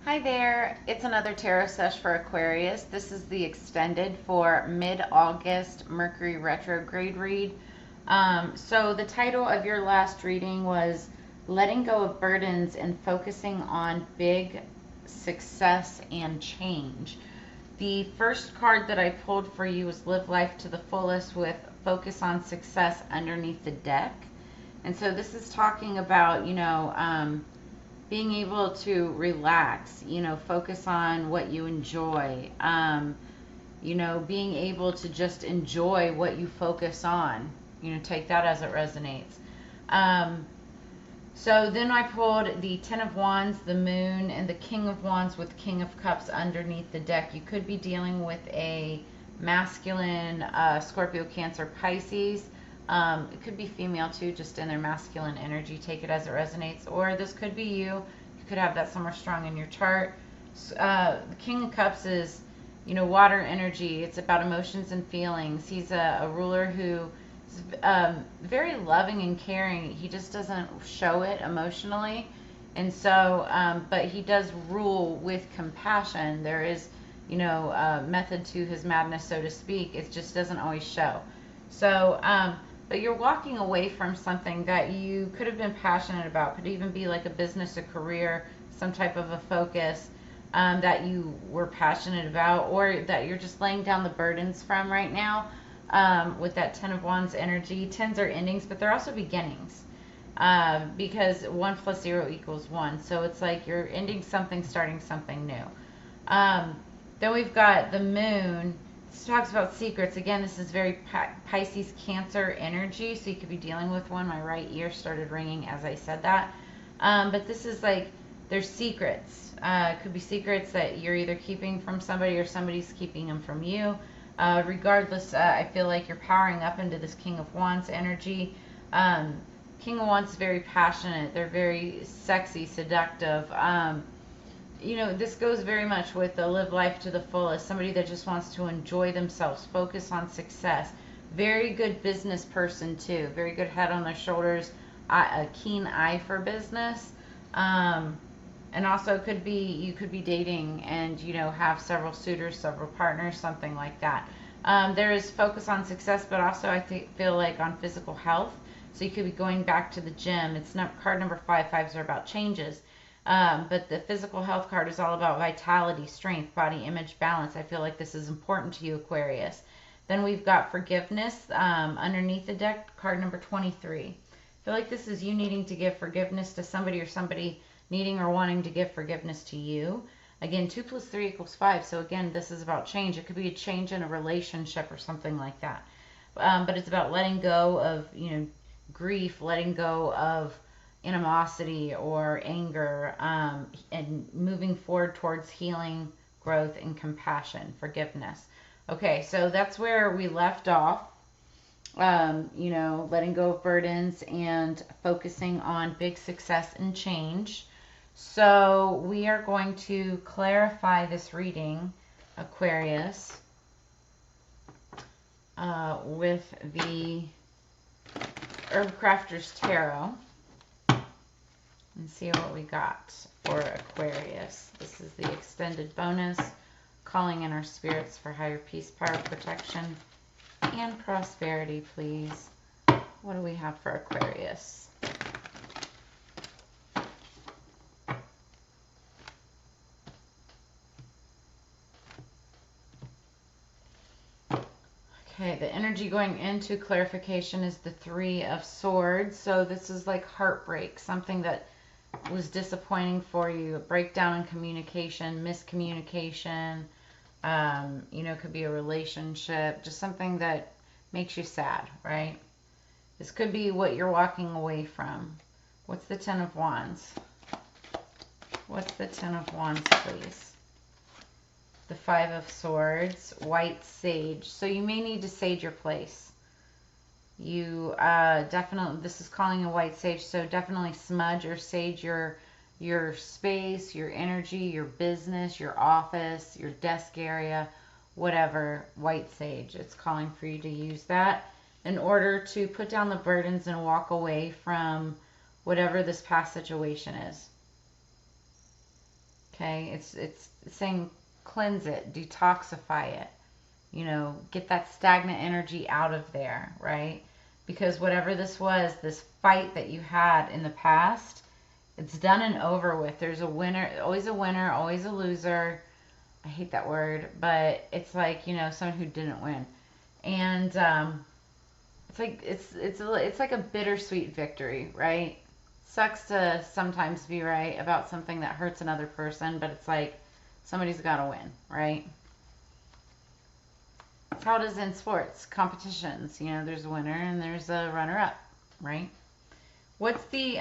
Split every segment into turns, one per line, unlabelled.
Hi there, it's another tarot sesh for Aquarius. This is the extended for mid-August Mercury retrograde read. So the title of your last reading was Letting Go of Burdens and Focusing on Big Success and Change. The first card that I pulled for you was Live Life to the Fullest with Focus on Success underneath the deck. And so this is talking about, being able to relax, focus on what you enjoy, being able to just enjoy what you focus on, take that as it resonates. So then I pulled the Ten of Wands, the Moon, and the King of Wands with King of Cups underneath the deck. You could be dealing with a masculine Scorpio, Cancer, Pisces. It could be female too, just in their masculine energy. Take it as it resonates. Or this could be you. You could have that somewhere strong in your chart. The King of Cups is, water energy. It's about emotions and feelings. He's a ruler who is very loving and caring. He just doesn't show it emotionally. And so, but he does rule with compassion. There is, method to his madness, so to speak. It just doesn't always show. So, but you're walking away from something that you could have been passionate about. Could even be like a business, a career, some type of a focus that you were passionate about, or that you're just laying down the burdens from right now with that Ten of Wands energy. Tens are endings, but they're also beginnings because 1 + 0 = 1. So it's like you're ending something, starting something new. Then we've got the Moon. This talks about secrets. Again, this is very Pisces, Cancer energy, so you could be dealing with one. My right ear started ringing as I said that. But this is like, there's secrets. It could be secrets that you're either keeping from somebody or somebody's keeping them from you. Regardless, I feel like you're powering up into this King of Wands energy. King of Wands is very passionate. They're very sexy, seductive. This goes very much with the live life to the fullest. Somebody that just wants to enjoy themselves, focus on success. Very good business person too. Very good head on their shoulders, a keen eye for business. And also you could be dating and, have several suitors, several partners, something like that. There is focus on success, but also I feel like on physical health. So you could be going back to the gym. It's not card number 5. Fives are about changes. But the physical health card is all about vitality, strength, body image, balance. I feel like this is important to you, Aquarius. Then we've got forgiveness underneath the deck, card number 23. I feel like this is you needing to give forgiveness to somebody, or somebody needing or wanting to give forgiveness to you. Again, 2 + 3 = 5. So again, this is about change. It could be a change in a relationship or something like that. But it's about letting go of, grief, letting go of animosity or anger, and moving forward towards healing, growth, and compassion, forgiveness. Okay, so that's where we left off. Letting go of burdens and focusing on big success and change. So we are going to clarify this reading, Aquarius, with the Herbcrafter's Tarot, and see what we got for Aquarius. This is the extended bonus, calling in our spirits for higher peace, power, protection, and prosperity, please. What do we have for Aquarius? Okay, the energy going into clarification is the 3 of Swords. So this is like heartbreak, something that was disappointing for you, a breakdown in communication, miscommunication, it could be a relationship, just something that makes you sad, right? This could be what you're walking away from. What's the Ten of Wands? What's the Ten of Wands, please? The 5 of Swords, White Sage. So you may need to sage your place. You definitely, this is calling a white sage, so definitely smudge or sage your space, your energy, your business, your office, your desk area, whatever. White sage. It's calling for you to use that in order to put down the burdens and walk away from whatever this past situation is. Okay, it's saying cleanse it, detoxify it. You know, get that stagnant energy out of there, right? Because whatever this was, this fight that you had in the past, it's done and over with. There's a winner, always a loser. I hate that word, but it's like, you know, someone who didn't win. And it's like it's like a bittersweet victory, right? Sucks to sometimes be right about something that hurts another person, but it's like somebody's got to win, right? That's how it is in sports competitions. You know, there's a winner and there's a runner-up, right? What's the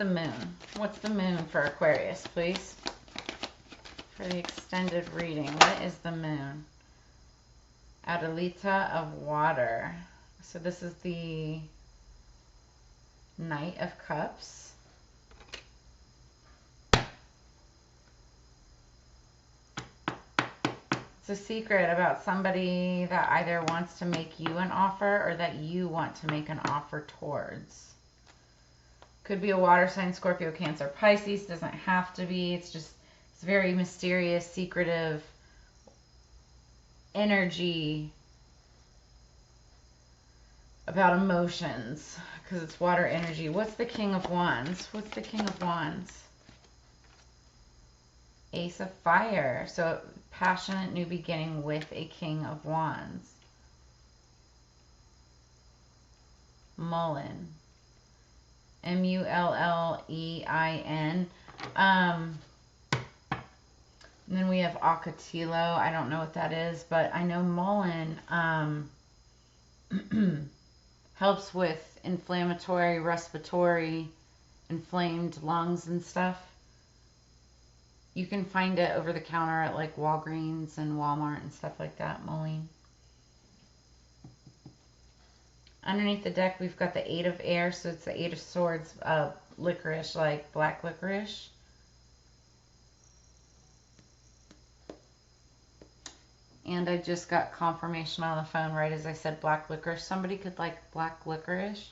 moon? What's the moon for Aquarius, please? For the extended reading, what is the moon? Adelita of water. So this is the Knight of Cups. It's a secret about somebody that either wants to make you an offer or that you want to make an offer towards. Could be a water sign, Scorpio, Cancer, Pisces. Doesn't have to be. It's just, it's very mysterious, secretive energy about emotions because it's water energy. What's the King of Wands? What's the King of Wands? Ace of Fire. So passionate new beginning with a King of Wands. Mullein. Mullein. And then we have Ocotillo. I don't know what that is, but I know mullein helps with inflammatory, respiratory, inflamed lungs and stuff. You can find it over the counter at like Walgreens and Walmart and stuff like that, mullein. Underneath the deck, we've got the Eight of Air, so it's the Eight of Swords, licorice, like black licorice. And I just got confirmation on the phone right as I said black licorice. Somebody could like black licorice.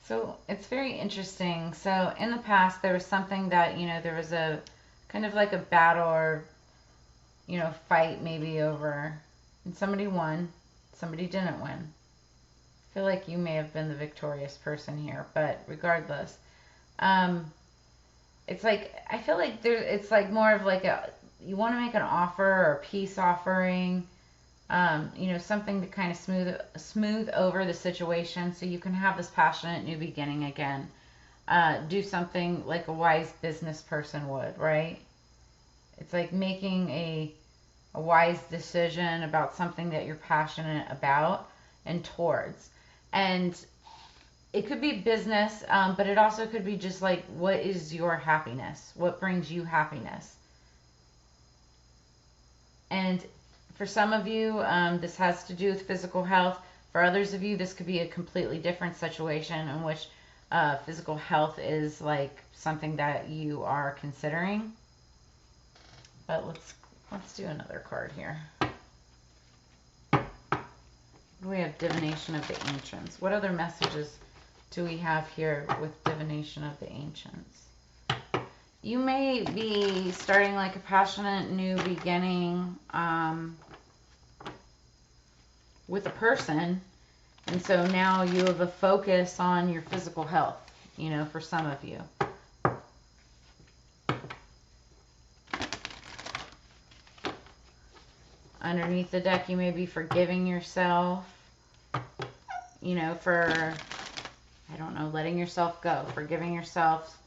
So it's very interesting. So in the past, there was something that, you know, there was a kind of like a battle or, you know, fight maybe over, and somebody won, somebody didn't win. I feel like you may have been the victorious person here, but regardless, it's like, I feel like it's like more of like you want to make an offer or a peace offering, you know, something to kind of smooth over the situation so you can have this passionate new beginning again. Do something like a wise business person would, right? It's like making a wise decision about something that you're passionate about and towards. And it could be business, but it also could be just like, what is your happiness? What brings you happiness? And for some of you, this has to do with physical health. For others of you, this could be a completely different situation in which physical health is like something that you are considering. But let's do another card here. We have Divination of the Ancients. What other messages do we have here with Divination of the Ancients? You may be starting like a passionate new beginning with a person, and so now you have a focus on your physical health, you know, for some of you. Underneath the deck, you may be forgiving yourself, you know, for, I don't know, letting yourself go, forgiving yourself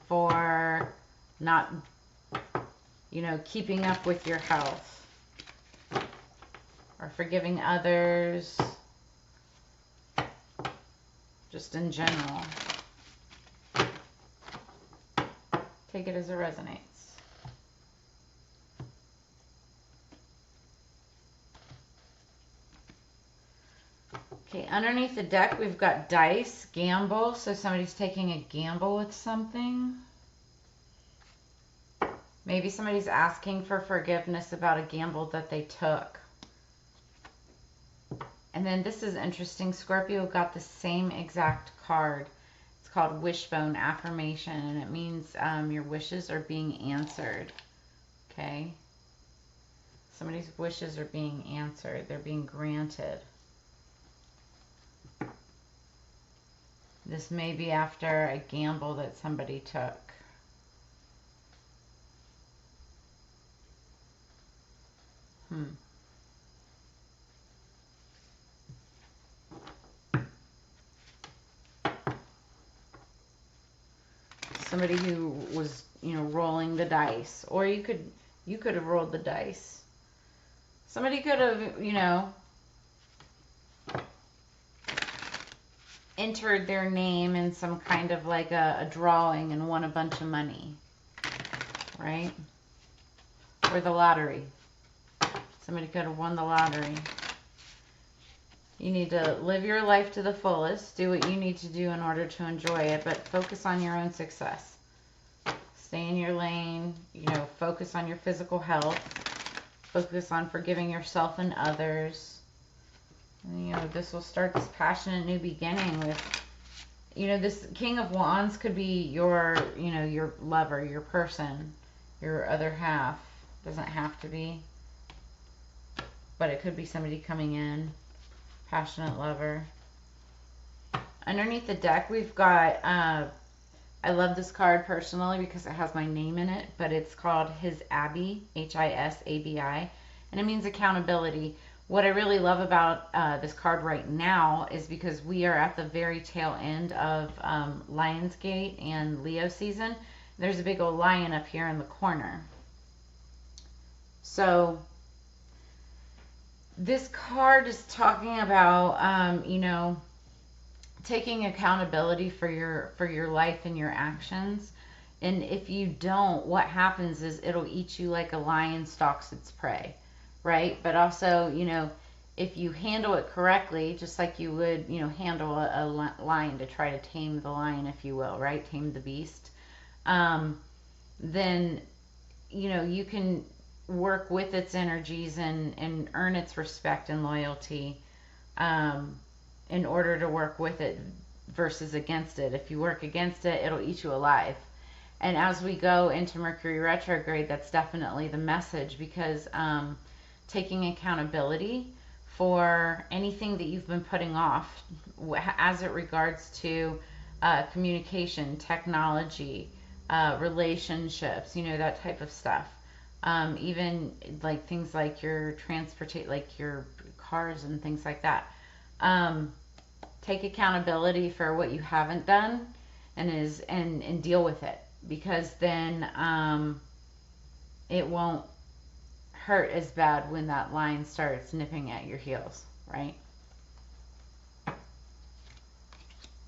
for not, you know, keeping up with your health, or forgiving others, just in general. Take it as it resonates. Okay, underneath the deck, we've got dice, gamble. So somebody's taking a gamble with something. Maybe somebody's asking for forgiveness about a gamble that they took. And then this is interesting. Scorpio got the same exact card. It's called Wishbone Affirmation, and it means your wishes are being answered. Okay? Somebody's wishes are being answered. They're being granted. This may be after a gamble that somebody took. Somebody who was, rolling the dice, or you could have rolled the dice. Somebody could have, entered their name in some kind of like a drawing and won a bunch of money, right? Or the lottery. Somebody could have won the lottery. You need to live your life to the fullest. Do what you need to do in order to enjoy it, but focus on your own success. Stay in your lane, focus on your physical health. Focus on forgiving yourself and others. And, this will start this passionate new beginning with, this King of Wands could be your, your lover, your person, your other half. Doesn't have to be. But it could be somebody coming in. Passionate lover. Underneath the deck, we've got, I love this card personally because it has my name in it, but it's called Hisabi, Hisabi, and it means accountability. What I really love about this card right now is because we are at the very tail end of Lionsgate and Leo season. There's a big old lion up here in the corner. So this card is talking about, taking accountability for your life and your actions. And if you don't, what happens is it'll eat you like a lion stalks its prey, right? But also, if you handle it correctly, just like you would, handle a lion to try to tame the lion, if you will, right? Tame the beast. Then, you can work with its energies and earn its respect and loyalty in order to work with it versus against it. If you work against it, it'll eat you alive. And as we go into Mercury retrograde, that's definitely the message, because taking accountability for anything that you've been putting off as it regards to communication, technology, relationships, that type of stuff. Even like things like your transportation, like your cars and things like that. Take accountability for what you haven't done and deal with it, because then it won't hurt as bad when that lion starts nipping at your heels, right?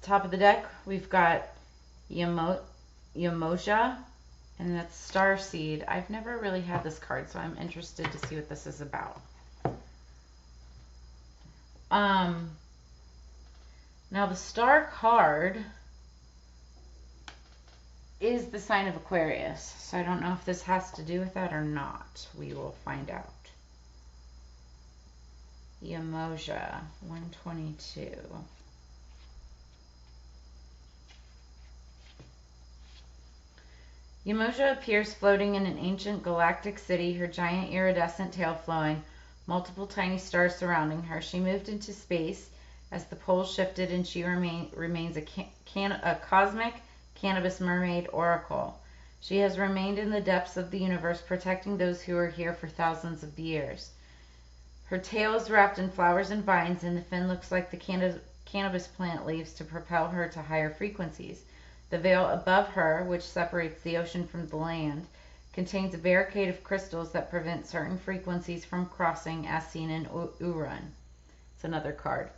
Top of the deck, we've got Yamoja, and that's Starseed. I've never really had this card, so I'm interested to see what this is about. Now the star card is the sign of Aquarius, so I don't know if this has to do with that or not. We will find out. Yamoja, 122. Yamoja appears floating in an ancient galactic city, her giant iridescent tail flowing, multiple tiny stars surrounding her. She moved into space as the poles shifted, and she remains a cosmic Cannabis mermaid oracle. She has remained in the depths of the universe, protecting those who are here for thousands of years. Her tail is wrapped in flowers and vines, and the fin looks like the cannabis plant leaves to propel her to higher frequencies. The veil above her, which separates the ocean from the land, contains a barricade of crystals that prevent certain frequencies from crossing, as seen in Urun. It's another card.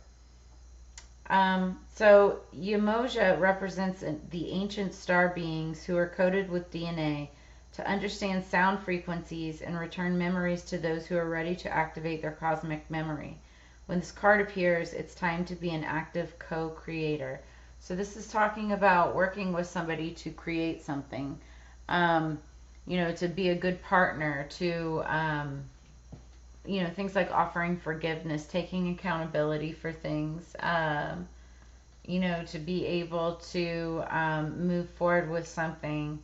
So Yamoja represents the ancient star beings who are coded with DNA to understand sound frequencies and return memories to those who are ready to activate their cosmic memory. When this card appears, it's time to be an active co-creator. So this is talking about working with somebody to create something, to be a good partner, to you know, things like offering forgiveness, taking accountability for things, you know, to be able to move forward with something,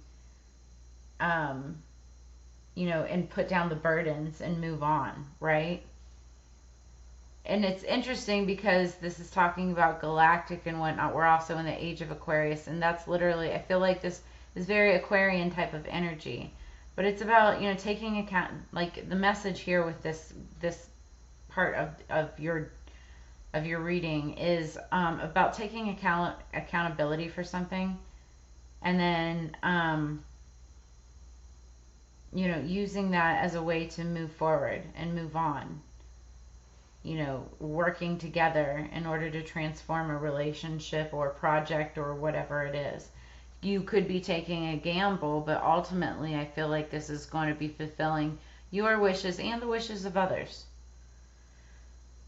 you know, and put down the burdens and move on, right? And it's interesting because this is talking about galactic and whatnot. We're also in the age of Aquarius, and that's literally, I feel like this is very Aquarian type of energy. But it's about, you know, taking account, like the message here with this part of your reading is about taking accountability for something, and then you know, using that as a way to move forward and move on. You know, working together in order to transform a relationship or project or whatever it is. You could be taking a gamble, but ultimately I feel like this is going to be fulfilling your wishes and the wishes of others.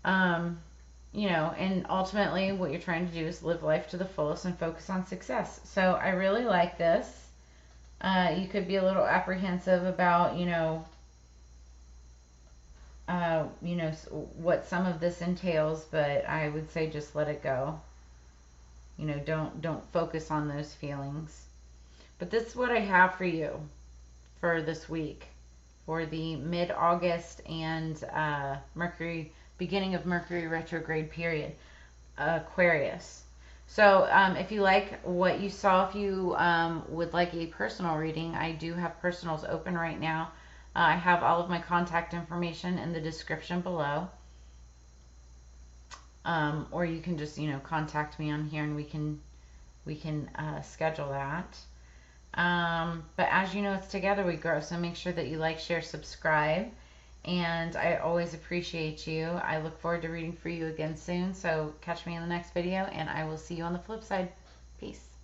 You know, and ultimately what you're trying to do is live life to the fullest and focus on success. So I really like this. You could be a little apprehensive about, you know, what some of this entails, but I would say just let it go. You know, don't focus on those feelings. But this is what I have for you for this week, for the mid-August and beginning of Mercury retrograde period, Aquarius. So if you like what you saw, if you would like a personal reading, I do have personals open right now. I have all of my contact information in the description below. Or you can just, you know, contact me on here and we can schedule that. But as you know, it's together we grow. So make sure that you like, share, subscribe. And I always appreciate you. I look forward to reading for you again soon. So catch me in the next video, and I will see you on the flip side. Peace.